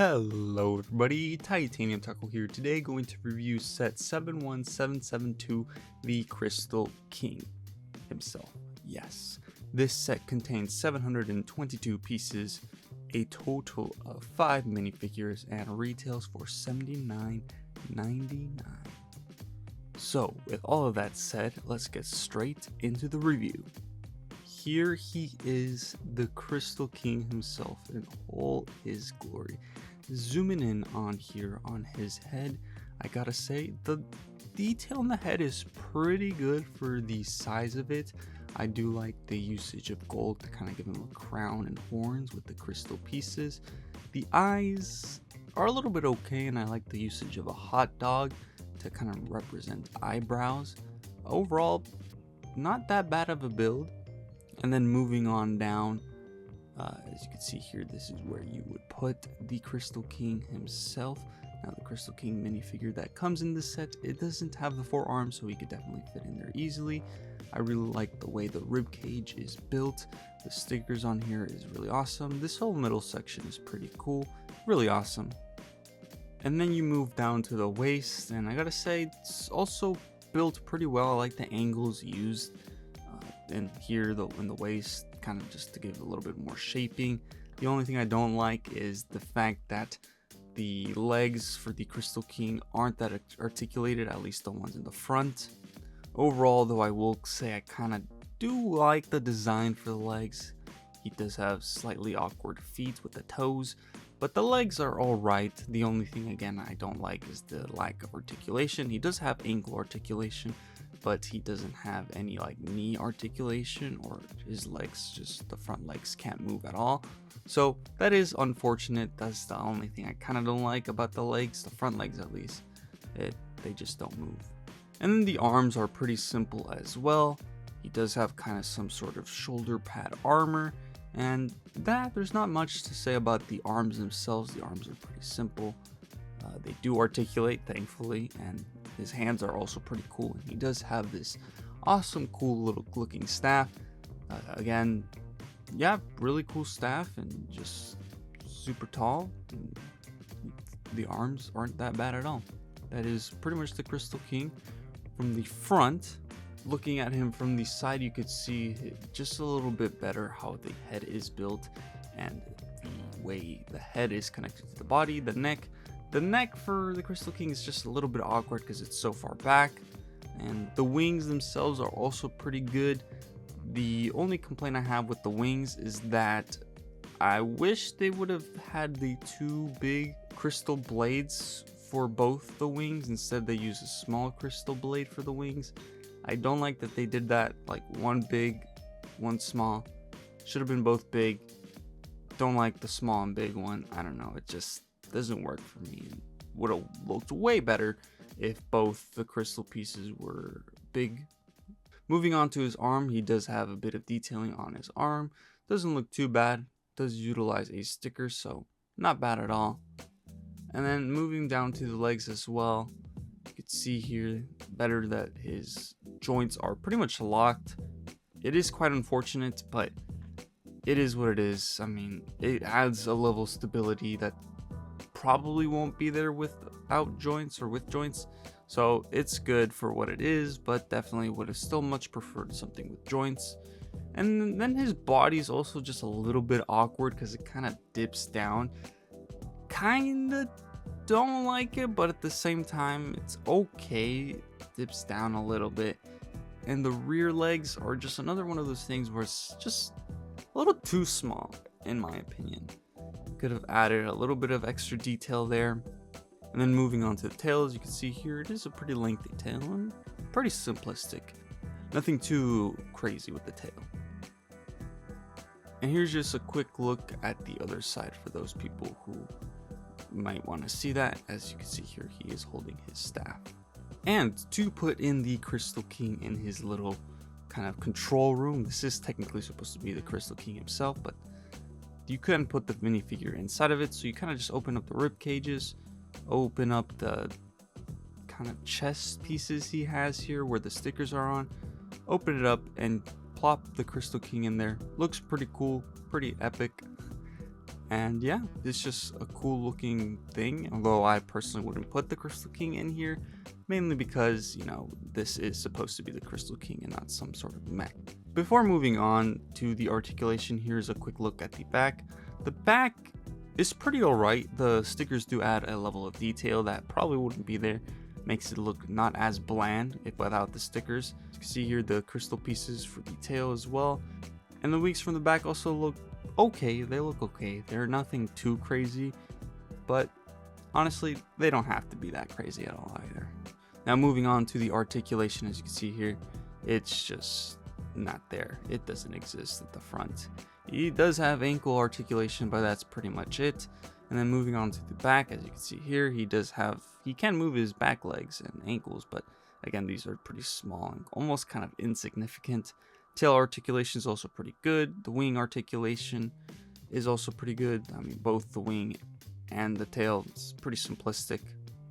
Hello everybody, Titanium Taco here. Today going to review set 71772, the Crystal King himself. Yes, this set contains 722 pieces, a total of 5 minifigures, and retails for $79.99. So with all of that said, let's get straight into the review. Here he is, the Crystal King himself in all his glory. Zooming in on here on his head, I gotta say the detail on the head is pretty good for the size of it. I do like the usage of gold to kind of give him a crown and horns with the crystal pieces. The eyes are a little bit okay, and I like the usage of a hot dog to kind of represent eyebrows. Overall, not that bad of a build. And then moving on down, as you can see here, this is where you would put the Crystal King himself. Now the Crystal King minifigure that comes in this set, it doesn't have the 4 arms, so he could definitely fit in there easily. I really like the way the rib cage is built. The stickers on here is really awesome. This whole middle section is pretty cool, really awesome. And then you move down to the waist, and I gotta say it's also built pretty well. I like the angles used. And here in the waist, kind of just to give a little bit more shaping. The only thing I don't like is the fact that the legs for the Crystal King aren't that articulated, at least the ones in the front. Overall though, I will say I kind of do like the design for the legs. He does have slightly awkward feet with the toes, but the legs are alright. The only thing again I don't like is the lack of articulation. He does have ankle articulation, but he doesn't have any like knee articulation, or his legs, just the front legs can't move at all. So that is unfortunate. That's the only thing I kind of don't like about the legs, the front legs at least. They just don't move. And then the arms are pretty simple as well. He does have kind of some sort of shoulder pad armor, and that there's not much to say about the arms themselves. The arms are pretty simple. They do articulate, thankfully, and his hands are also pretty cool. And he does have this awesome, cool little looking staff. Again, yeah, really cool staff, and just super tall. And the arms aren't that bad at all. That is pretty much the Crystal King. From the front, looking at him from the side, you could see just a little bit better how the head is built and the way the head is connected to the body, the neck. The neck for the Crystal King is just a little bit awkward because it's so far back, and the wings themselves are also pretty good. The only complaint I have with the wings is that I wish they would have had the 2 big crystal blades for both the wings. Instead they use a small crystal blade for the wings. I don't like that they did that, like one big, one small. Should have been both big. Don't like the small and big one. I don't know, it just doesn't work for me. It would have looked way better if both the crystal pieces were big. Moving on to his arm, he does have a bit of detailing on his arm. Doesn't look too bad. Does utilize a sticker, so not bad at all. And then moving down to the legs as well, you can see here better that his joints are pretty much locked. It is quite unfortunate, but it is what it is. I mean, it adds a level of stability that probably won't be there without joints or with joints, so it's good for what it is, but definitely would have still much preferred something with joints. And then his body is also just a little bit awkward because it kind of dips down. Kinda don't like it, but at the same time it's okay. It dips down a little bit. And the rear legs are just another one of those things where it's just a little too small, in my opinion. Could have added a little bit of extra detail there. And then moving on to the tail, as you can see here, it is a pretty lengthy tail and pretty simplistic. Nothing too crazy with the tail. And here's just a quick look at the other side for those people who might want to see that. As you can see here, he is holding his staff. And to put in the Crystal King in his little kind of control room, this is technically supposed to be the Crystal King himself, but you couldn't put the minifigure inside of it, so you kind of just open up the rib cages, open up the kind of chest pieces he has here where the stickers are on, open it up and plop the Crystal King in there. Looks pretty cool, pretty epic. And yeah, it's just a cool looking thing, although I personally wouldn't put the Crystal King in here, mainly because, you know, this is supposed to be the Crystal King and not some sort of mech. Before moving on to the articulation, here's a quick look at the back. The back is pretty alright. The stickers do add a level of detail that probably wouldn't be there. Makes it look not as bland without the stickers. You can see here the crystal pieces for detail as well. And the wings from the back also look okay. They look okay. They're nothing too crazy, but honestly, they don't have to be that crazy at all either. Now moving on to the articulation, as you can see here, it's just not there. It doesn't exist at the front. He does have ankle articulation, but that's pretty much it. And then moving on to the back, as you can see here, he can move his back legs and ankles, but again, these are pretty small and almost kind of insignificant. Tail articulation is also pretty good. The wing articulation is also pretty good. I mean, both the wing and the tail, it's pretty simplistic.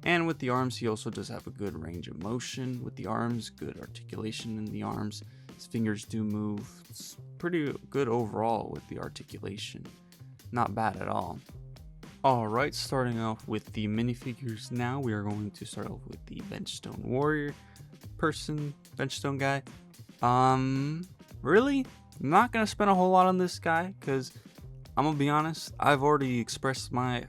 And with the arms, he also does have a good range of motion with the arms, good articulation in the arms. His fingers do move. It's pretty good overall with the articulation. Not bad at all. Alright, starting off with the minifigures now, we are going to start off with the Benchstone Warrior Benchstone guy. Really? I'm not gonna spend a whole lot on this guy, because I'm gonna be honest, I've already expressed my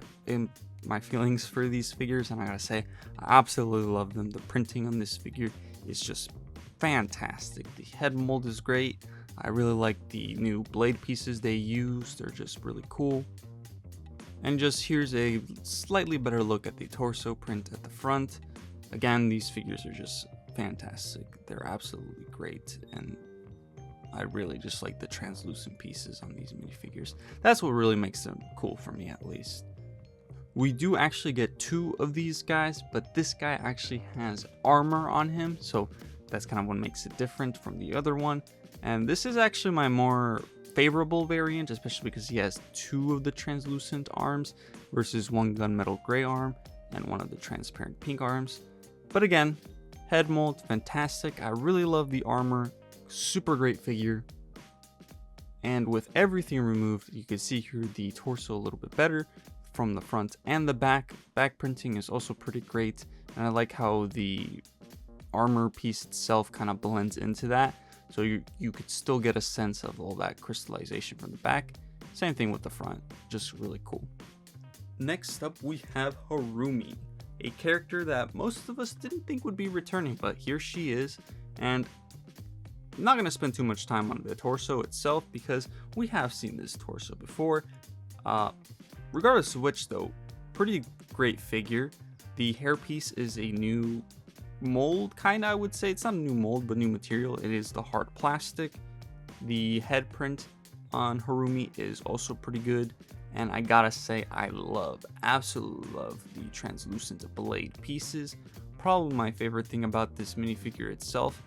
feelings for these figures, and I gotta say, I absolutely love them. The printing on this figure is just fantastic. The head mold is great. I really like the new blade pieces they use. They're just really cool. And just here's a slightly better look at the torso print at the front. Again, these figures are just fantastic. They're absolutely great, and I really just like the translucent pieces on these minifigures. That's what really makes them cool for me, at least. We do actually get two of these guys, but this guy actually has armor on him, so that's kind of what makes it different from the other one. And this is actually my more favorable variant, especially because he has two of the translucent arms versus one gunmetal gray arm and one of the transparent pink arms. But again, head mold, fantastic. I really love the armor, super great figure. And with everything removed, you can see here the torso a little bit better from the front and the back. Back printing is also pretty great, and I like how the armor piece itself kind of blends into that, so you could still get a sense of all that crystallization from the back. Same thing with the front, just really cool. Next up we have Harumi, a character that most of us didn't think would be returning, but here she is. And I'm not going to spend too much time on the torso itself because we have seen this torso before. Regardless of which though, pretty great figure. The hairpiece is a new mold, kinda, I would say. It's not a new mold, but new material. It is the hard plastic. The head print on Harumi is also pretty good. And I gotta say, I absolutely love the translucent blade pieces. Probably my favorite thing about this minifigure itself.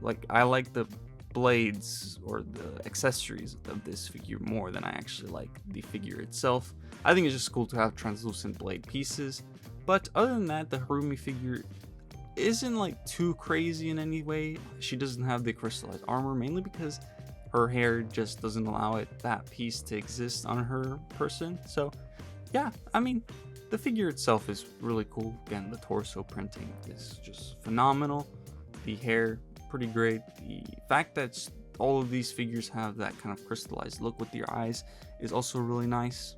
Like, I like the blades or the accessories of this figure more than I actually like the figure itself. I think it's just cool to have translucent blade pieces. But other than that, the Harumi figure isn't like too crazy in any way. She doesn't have the crystallized armor, mainly because her hair just doesn't allow that piece to exist on her person. So yeah, I mean, the figure itself is really cool. Again, the torso printing is just phenomenal. The hair, pretty great. The fact that all of these figures have that kind of crystallized look with your eyes is also really nice.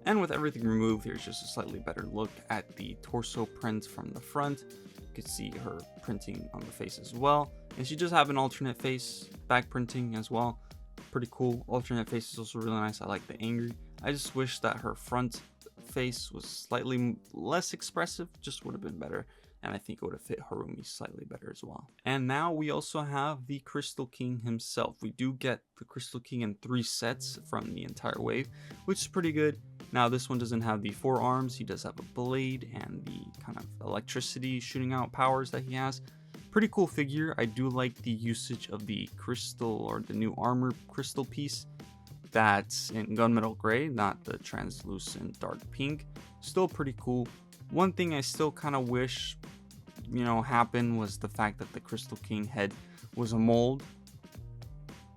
And with everything removed, here's just a slightly better look at the torso print from the front. You can see her printing on the face as well. And she does have an alternate face, back printing as well. Pretty cool. Alternate face is also really nice. I like the angry. I just wish that her front face was slightly less expressive, just would have been better. And I think it would have fit Harumi slightly better as well. And now we also have the Crystal King himself. We do get the Crystal King in 3 sets from the entire wave, which is pretty good. Now this one doesn't have the 4 arms. He does have a blade and the kind of electricity shooting out powers that he has. Pretty cool figure. I do like the usage of the crystal or the new armor crystal piece that's in gunmetal gray, not the translucent dark pink. Still pretty cool. One thing I still kind of wish, happened was the fact that the Crystal King head was a mold.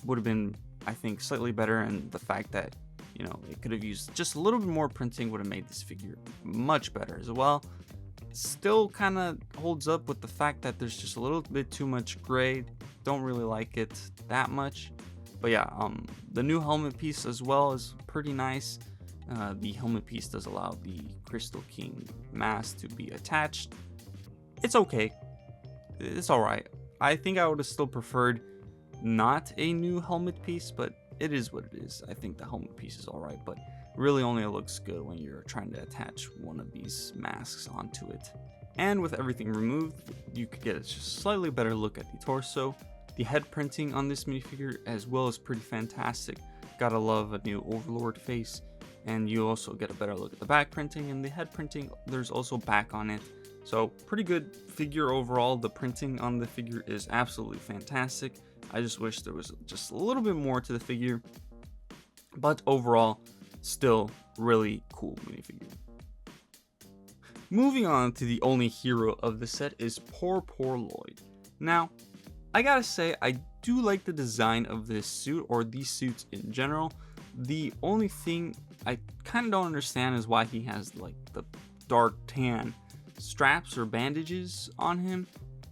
Would have been, I think, slightly better, and the fact that You know, it could have used just a little bit more printing, would have made this figure much better as well. Still kind of holds up with the fact that there's just a little bit too much gray. Don't really like it that much. But yeah, the new helmet piece as well is pretty nice. The helmet piece does allow the Crystal King mask to be attached. It's okay. It's alright. I think I would have still preferred not a new helmet piece, but it is what it is. I think the helmet piece is alright, but really only looks good when you're trying to attach one of these masks onto it. And with everything removed, you could get a just slightly better look at the torso. The head printing on this minifigure as well is pretty fantastic. Gotta love a new Overlord face. And you also get a better look at the back printing, and the head printing, there's also back on it. So pretty good figure overall. The printing on the figure is absolutely fantastic. I just wish there was just a little bit more to the figure, but overall still really cool minifigure. Moving on to the only hero of the set is poor Lloyd. Now I gotta say, I do like the design of this suit, or these suits in general. The only thing I kind of don't understand is why he has like the dark tan straps or bandages on him.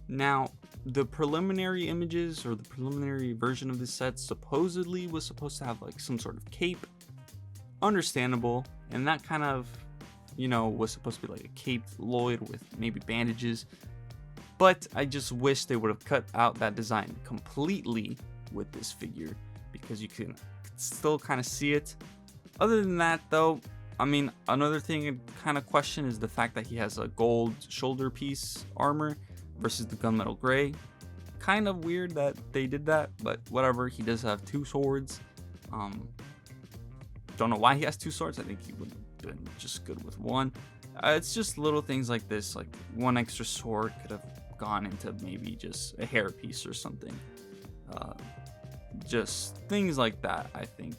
Now, the preliminary images or the preliminary version of this set supposedly was supposed to have like some sort of cape. Understandable, and that kind of, you know, was supposed to be like a caped Lloyd with maybe bandages. But I just wish they would have cut out that design completely with this figure, because you can still kind of see it. Other than that though, I mean, another thing I kind of question is the fact that he has a gold shoulder piece armor versus the gunmetal gray. Kind of weird that they did that, but whatever. He does have two swords. Don't know why he has two swords. I think he would have been just good with one. It's just little things like this, like one extra sword could have gone into maybe just a hair piece or something. Just things like that I think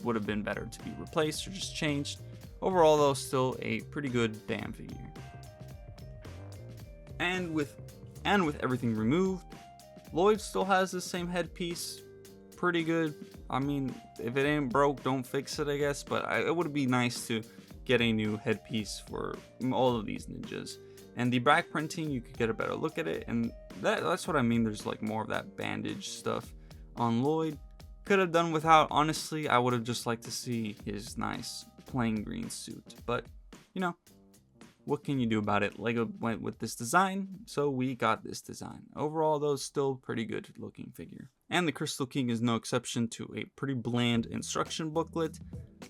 would have been better to be replaced or just changed. Overall though, still a pretty good damn figure. And with everything removed, Lloyd still has the same headpiece. Pretty good. I mean, if it ain't broke, don't fix it, I guess. But it would be nice to get a new headpiece for all of these ninjas. And the back printing, you could get a better look at it, and that's what I mean. There's like more of that bandage stuff on Lloyd. Could have done without. Honestly, I would have just liked to see his nice plain green suit, but you know, what can you do about it? Lego went with this design, so we got this design. Overall though, still pretty good looking figure. And the Crystal King is no exception to a pretty bland instruction booklet.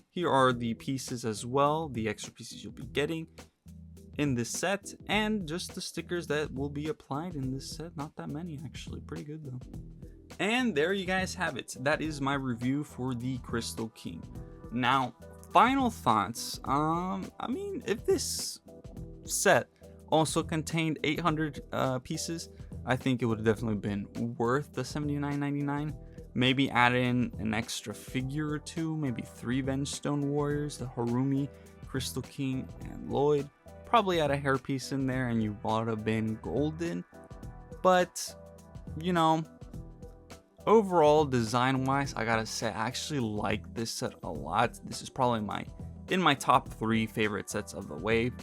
Here are the pieces as well, the extra pieces you'll be getting in this set, and just the stickers that will be applied in this set. Not that many actually, pretty good though. And there you guys have it. That is my review for the Crystal King. Now, final thoughts. I mean, if this set also contained 800 pieces, I think it would have definitely been worth the $79.99. Maybe add in an extra figure or two, maybe 3 Vengestone Warriors, the Harumi, Crystal King, and Lloyd. Probably add a hairpiece in there and you would have been golden. But, you know, overall, design-wise, I gotta say, I actually like this set a lot. This is probably in my top 3 favorite sets of the wave.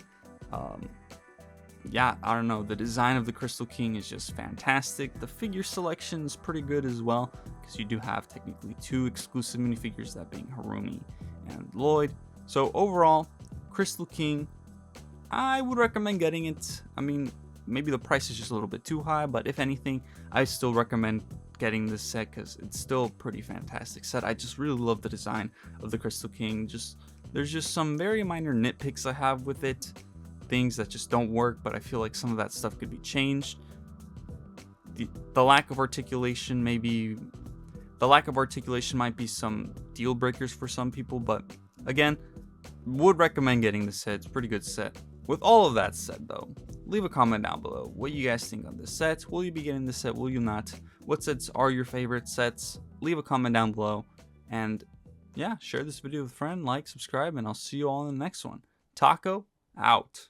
Yeah, I don't know, the design of the Crystal King is just fantastic. The figure selection is pretty good as well, because you do have technically 2 exclusive minifigures, that being Harumi and Lloyd. So overall, Crystal King, I would recommend getting it. I mean, maybe the price is just a little bit too high, but if anything, I still recommend getting this set because it's still a pretty fantastic set. I just really love the design of the Crystal King. There's just some very minor nitpicks I have with it, things that just don't work, but I feel like some of that stuff could be changed. The lack of articulation, might be some deal breakers for some people, but again, would recommend getting this set. It's a pretty good set. With all of that said though, leave a comment down below what you guys think on this set. Will you be getting this set? Will you not? What sets are your favorite sets? Leave a comment down below, and yeah, share this video with a friend, like, subscribe, and I'll see you all in the next one. Taco out.